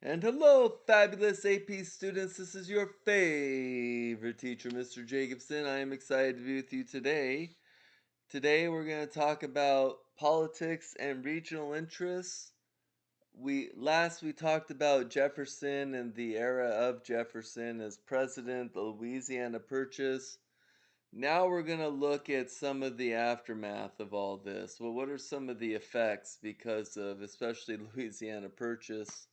And hello, fabulous AP students. This is your favorite teacher, Mr. Jacobson. I am excited to be with you today. Today, we're going to talk about politics and regional interests. We talked about Jefferson and the era of Jefferson as president, the Louisiana Purchase. Now we're going to look at some of the aftermath of all this. Well, what are some of the effects because of especially Louisiana Purchase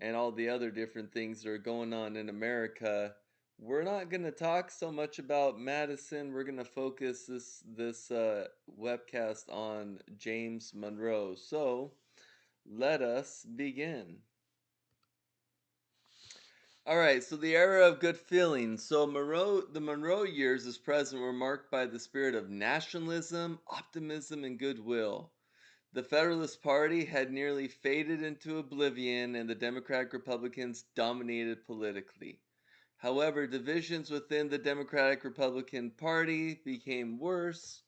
and all the other different things that are going on in America? We're not going to talk so much about Madison. We're going to focus this webcast on James Monroe. So let us begin. All right, so the era of good feelings. So the Monroe years as president were marked by the spirit of nationalism, optimism, and goodwill. The Federalist Party had nearly faded into oblivion, and the Democratic Republicans dominated politically. However, divisions within the Democratic Republican Party became worse.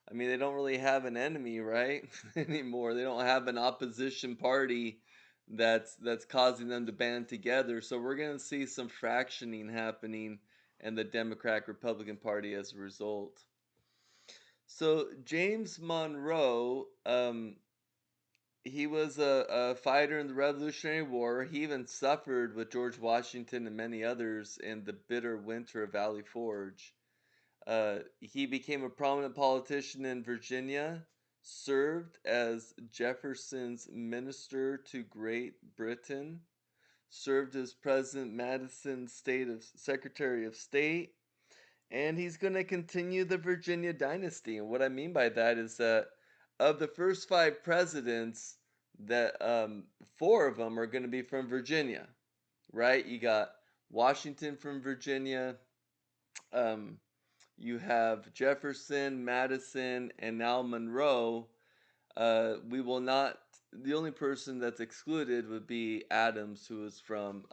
I mean, they don't really have an enemy, right? Anymore. They don't have an opposition party that's causing them to band together. So we're going to see some fractioning happening in the Democratic Republican Party as a result. So James Monroe, he was a fighter in the Revolutionary War. He even suffered with George Washington and many others in the bitter winter of Valley Forge. He became a prominent politician in Virginia, served as Jefferson's minister to Great Britain, served as President Madison's Secretary of State, and he's going to continue the Virginia dynasty. And what I mean by that is that of the first five presidents, that four of them are going to be from Virginia, right? You got Washington from Virginia. Um, you have Jefferson, Madison, and now Monroe. We will not. The only person that's excluded would be Adams, who is from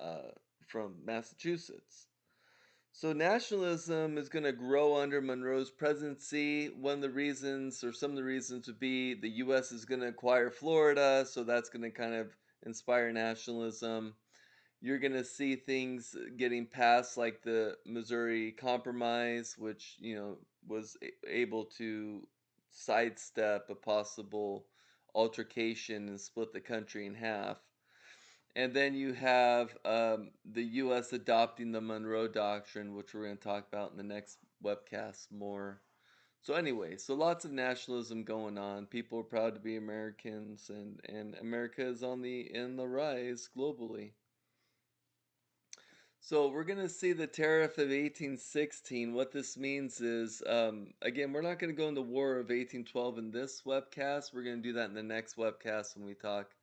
Massachusetts. So nationalism is going to grow under Monroe's presidency. One of the reasons, or some of the reasons, would be the U.S. is going to acquire Florida, so that's going to kind of inspire nationalism. You're going to see things getting passed like the Missouri Compromise, which, was able to sidestep a possible altercation and split the country in half. And then you have the U.S. adopting the Monroe Doctrine, which we're going to talk about in the next webcast more. So anyway, so lots of nationalism going on. People are proud to be Americans, and America is in the rise globally. So we're going to see the Tariff of 1816. What this means is, again, we're not going to go into War of 1812 in this webcast. We're going to do that in the next webcast when we talk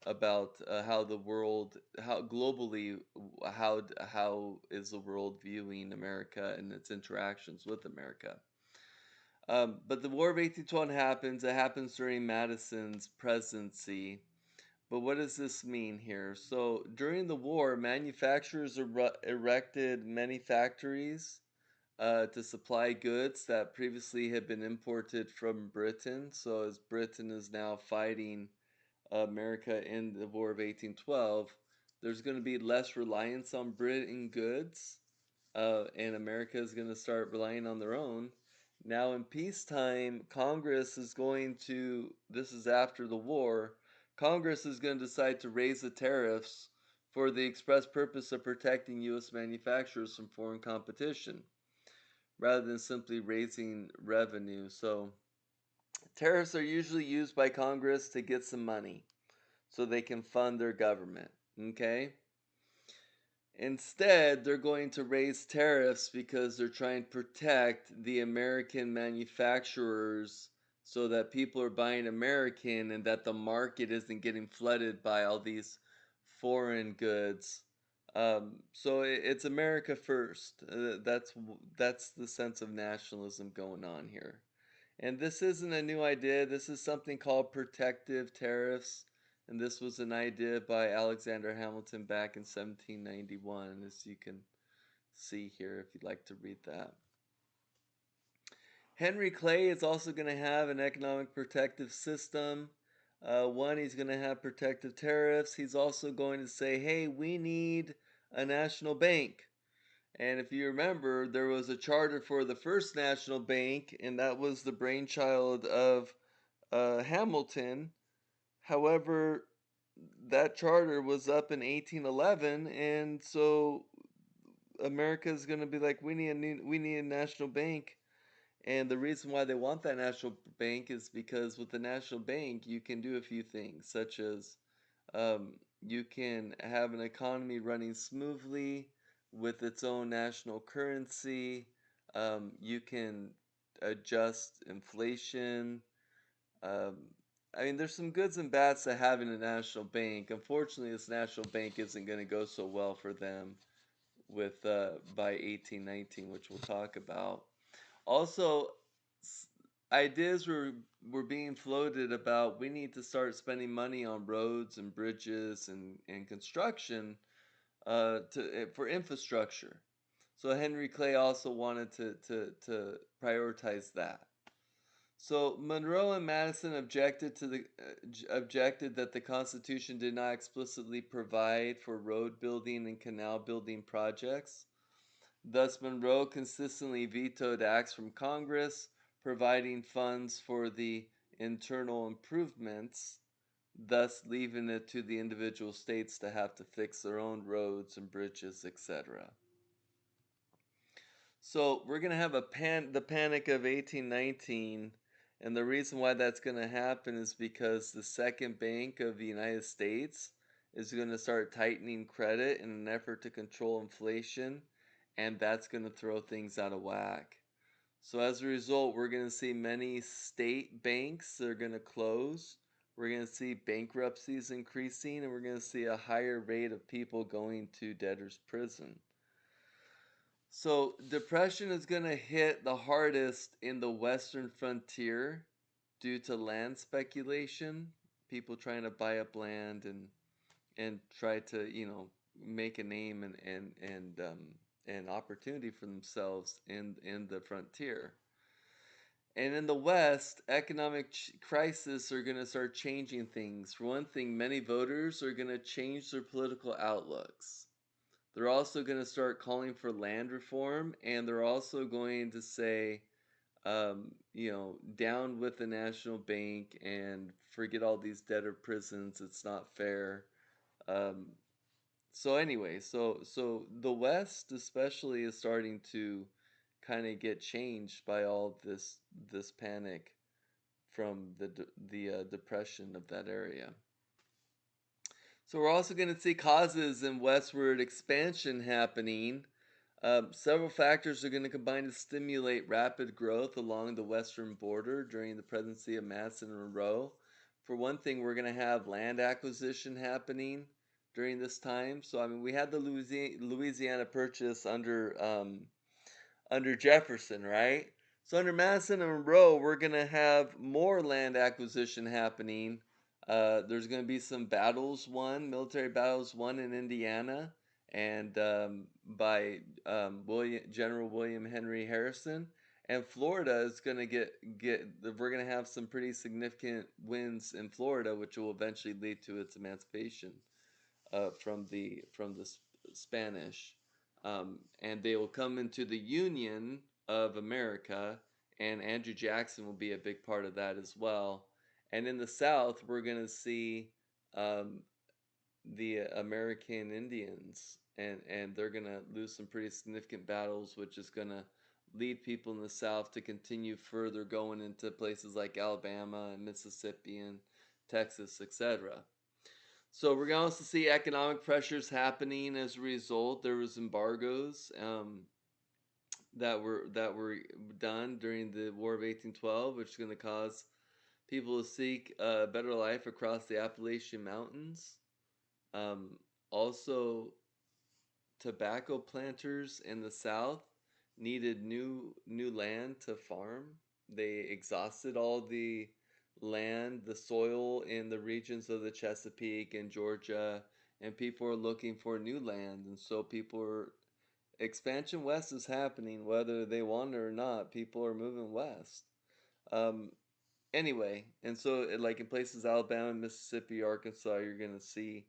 about how globally, how is the world viewing America and its interactions with America. But the War of 1812 happens. It happens during Madison's presidency. But what does this mean here? So during the war, manufacturers erected many factories to supply goods that previously had been imported from Britain. So as Britain is now fighting America in the War of 1812, there's going to be less reliance on Britain goods, and America is going to start relying on their own. Now, in peacetime, Congress is going to, this is after the war, Congress is going to decide to raise the tariffs for the express purpose of protecting U.S. manufacturers from foreign competition, rather than simply raising revenue. So, tariffs are usually used by Congress to get some money so they can fund their government. Okay? Instead, they're going to raise tariffs because they're trying to protect the American manufacturers so that people are buying American and that the market isn't getting flooded by all these foreign goods. So it's America first. That's the sense of nationalism going on here. And this isn't a new idea. This is something called protective tariffs. And this was an idea by Alexander Hamilton back in 1791, as you can see here if you'd like to read that. Henry Clay is also going to have an economic protective system. One, he's going to have protective tariffs. He's also going to say, hey, we need a national bank. And if you remember, there was a charter for the first national bank, and that was the brainchild of Hamilton. However, that charter was up in 1811, and so America's going to be like, we need a national bank. And the reason why they want that national bank is because with the national bank, you can do a few things, such as um, you can have an economy running smoothly with its own national currency. You can adjust inflation. Um, I mean, there's some goods and bads to having a national bank. Unfortunately, this national bank isn't going to go so well for them with by 1819, which we'll talk about. Also, s- ideas were being floated about we need to start spending money on roads and bridges and construction for infrastructure. So Henry Clay also wanted to prioritize that. So Monroe and Madison objected that the Constitution did not explicitly provide for road building and canal building projects. Thus, Monroe consistently vetoed acts from Congress providing funds for the internal improvements, thus leaving it to the individual states to have to fix their own roads and bridges, etc. So we're gonna have the Panic of 1819, and the reason why that's gonna happen is because the Second Bank of the United States is gonna start tightening credit in an effort to control inflation, and that's gonna throw things out of whack. So as a result, we're gonna see many state banks that are gonna close. We're gonna see bankruptcies increasing, and we're gonna see a higher rate of people going to debtor's prison. So, depression is going to hit the hardest in the western frontier due to land speculation, people trying to buy up land and try to, make a name and opportunity for themselves in the frontier. And in the West, economic crisis are going to start changing things. For one thing, many voters are going to change their political outlooks. They're also going to start calling for land reform, and they're also going to say, down with the national bank and forget all these debtor prisons. It's not fair. Um, so anyway, so the West especially is starting to kind of get changed by all this panic from the depression of that area. So we're also going to see causes in westward expansion happening. Several factors are going to combine to stimulate rapid growth along the western border during the presidency of Madison and Monroe. For one thing, we're going to have land acquisition happening during this time. So, I mean, we had the Louisiana Purchase under Jefferson, right? So under Madison and Monroe, we're gonna have more land acquisition happening. There's gonna be some battles won, military battles won in Indiana, and by General William Henry Harrison. And Florida is gonna get. We're gonna have some pretty significant wins in Florida, which will eventually lead to its emancipation from the Spanish, and they will come into the Union of America, and Andrew Jackson will be a big part of that as well. And in the South, we're going to see um, the American Indians, and they're going to lose some pretty significant battles, which is going to lead people in the South to continue further going into places like Alabama and Mississippi and Texas, etc. So we're going to also see economic pressures happening as a result. There was embargoes that were done during the War of 1812, which is going to cause people to seek a better life across the Appalachian Mountains. Um, Also, tobacco planters in the South needed new land to farm. They exhausted all the land, the soil in the regions of the Chesapeake and Georgia, and people are looking for new land. And so people are expansion west is happening whether they want it or not. People are moving west. Um, Anyway, and so like in places Alabama, Mississippi, Arkansas, you're gonna see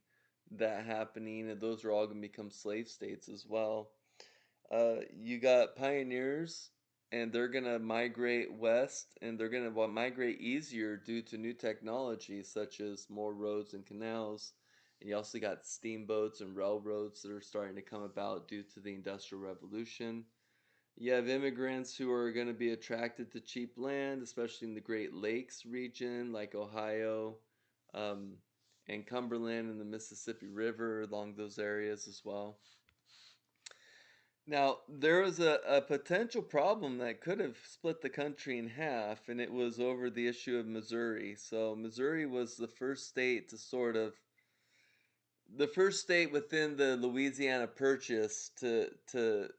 that happening, and those are all gonna become slave states as well. You got pioneers, and they're gonna migrate west, and they're gonna migrate easier due to new technology such as more roads and canals. And you also got steamboats and railroads that are starting to come about due to the Industrial Revolution. You have immigrants who are going to be attracted to cheap land, especially in the Great Lakes region, like Ohio, um, and Cumberland and the Mississippi River along those areas as well. Now, there was a potential problem that could have split the country in half, and it was over the issue of Missouri. So, Missouri was the first state within the Louisiana Purchase to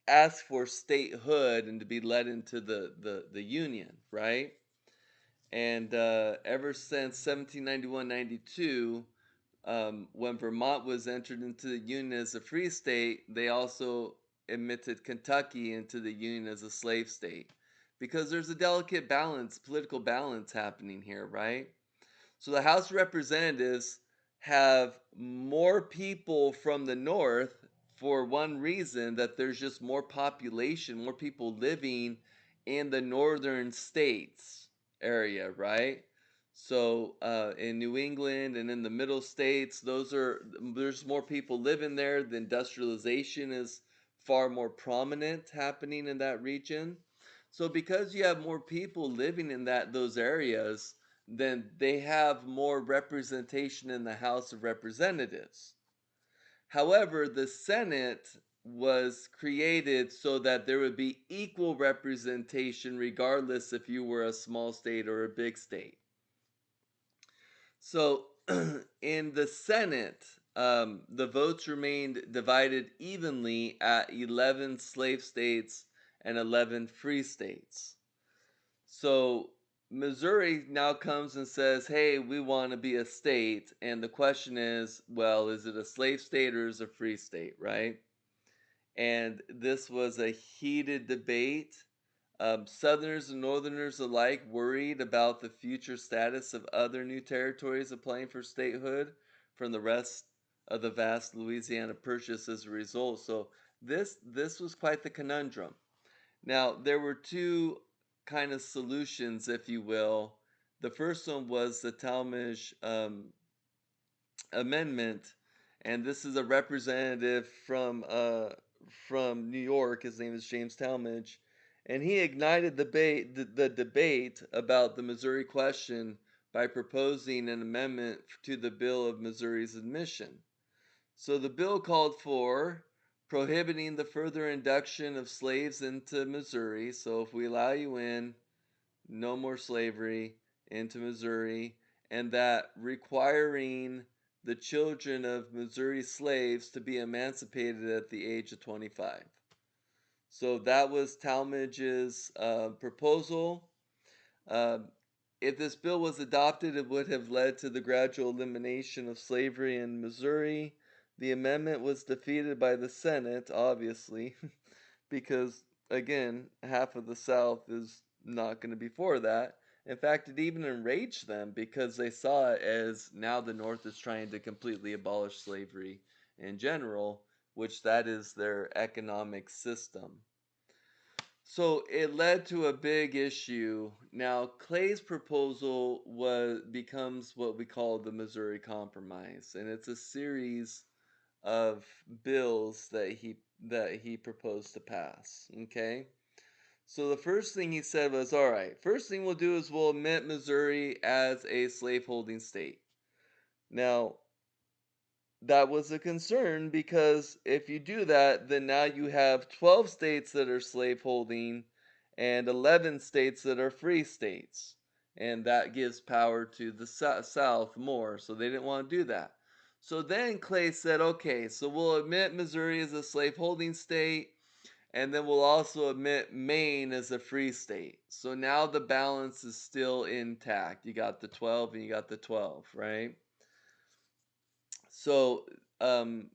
ask for statehood and to be let into the Union, right? And ever since 1791-92, when Vermont was entered into the Union as a free state, they also admitted Kentucky into the Union as a slave state. Because there's a delicate balance, political balance happening here, right? So the House of Representatives have more people from the North for one reason, that there's just more population, more people living in the northern states area, right? So in New England and in the middle states, there's more people living there. The industrialization is far more prominent happening in that region. So because you have more people living in those areas, then they have more representation in the House of Representatives. However, the Senate was created so that there would be equal representation regardless if you were a small state or a big state. So in the Senate, the votes remained divided evenly at 11 slave states and 11 free states. So Missouri now comes and says, "Hey, we want to be a state." And the question is, well, is it a slave state or is it a free state, right? And this was a heated debate. Southerners and Northerners alike worried about the future status of other new territories applying for statehood from the rest of the vast Louisiana Purchase as a result. So this was quite the conundrum. Now, there were two kind of solutions, if you will. The first one was the Talmadge Amendment, and this is a representative from New York. His name is James Talmadge, and he ignited the debate about the Missouri question by proposing an amendment to the Bill of Missouri's admission. So the bill called for prohibiting the further induction of slaves into Missouri. So if we allow you in, no more slavery into Missouri, and that requiring the children of Missouri slaves to be emancipated at the age of 25. So that was Talmadge's proposal. Uh, if this bill was adopted, it would have led to the gradual elimination of slavery in Missouri. The amendment was defeated by the Senate, obviously, because, again, half of the South is not going to be for that. In fact, it even enraged them because they saw it as now the North is trying to completely abolish slavery in general, which that is their economic system. So it led to a big issue. Now Clay's proposal becomes what we call the Missouri Compromise, and it's a series of bills that he proposed to pass. Okay, so the first thing he said was, "All right, first thing we'll do is we'll admit Missouri as a slaveholding state." Now that was a concern because if you do that, then now you have 12 states that are slaveholding and 11 states that are free states. And that gives power to the South more. So they didn't want to do that. So then Clay said, okay, so we'll admit Missouri as a slaveholding state, and then we'll also admit Maine as a free state. So now the balance is still intact. You got the 12 and you got the 12, right? So, um,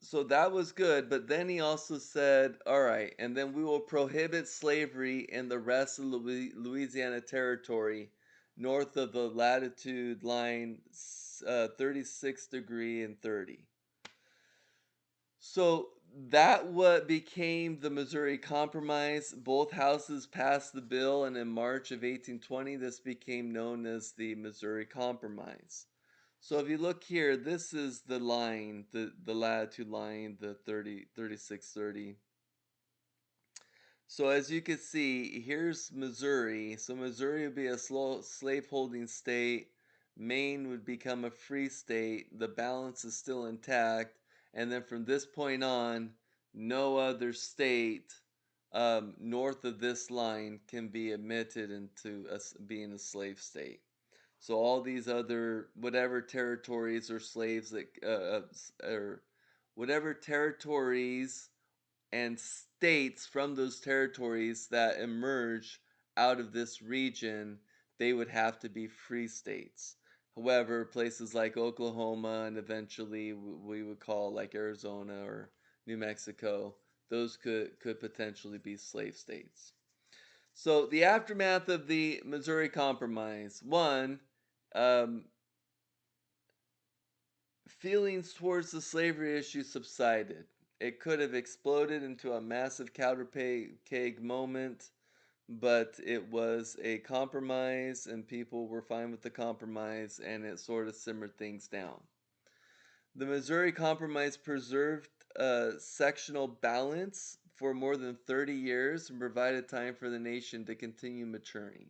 so that was good, but then he also said, all right, and then we will prohibit slavery in the rest of Louisiana Territory north of the latitude line 36 degree and 30. So that what became the Missouri Compromise. Both houses passed the bill, and in March of 1820, this became known as the Missouri Compromise. So if you look here, this is the line, the latitude line, the 3630. So as you can see, here's Missouri. So Missouri would be a slaveholding state. Maine would become a free state. The balance is still intact. And then from this point on, no other state north of this line can be admitted into being a slave state. So all these other whatever territories or slaves that or whatever territories and states from those territories that emerge out of this region, they would have to be free states. However, places like Oklahoma and eventually we would call like Arizona or New Mexico, those could potentially be slave states. So the aftermath of the Missouri Compromise: one, um, feelings towards the slavery issue subsided. It could have exploded into a massive keg moment, but it was a compromise, and people were fine with the compromise, and it sort of simmered things down. The Missouri Compromise preserved sectional balance for more than 30 years and provided time for the nation to continue maturing.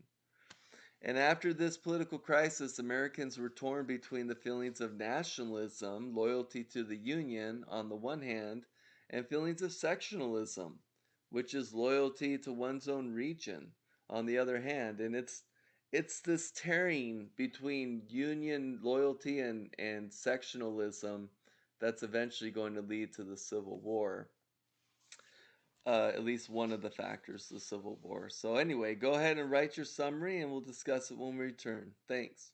And after this political crisis, Americans were torn between the feelings of nationalism, loyalty to the Union on the one hand, and feelings of sectionalism, which is loyalty to one's own region on the other hand. And it's this tearing between Union loyalty and sectionalism that's eventually going to lead to the Civil War. At least one of the factors, the Civil War. So, anyway, go ahead and write your summary and we'll discuss it when we return. Thanks.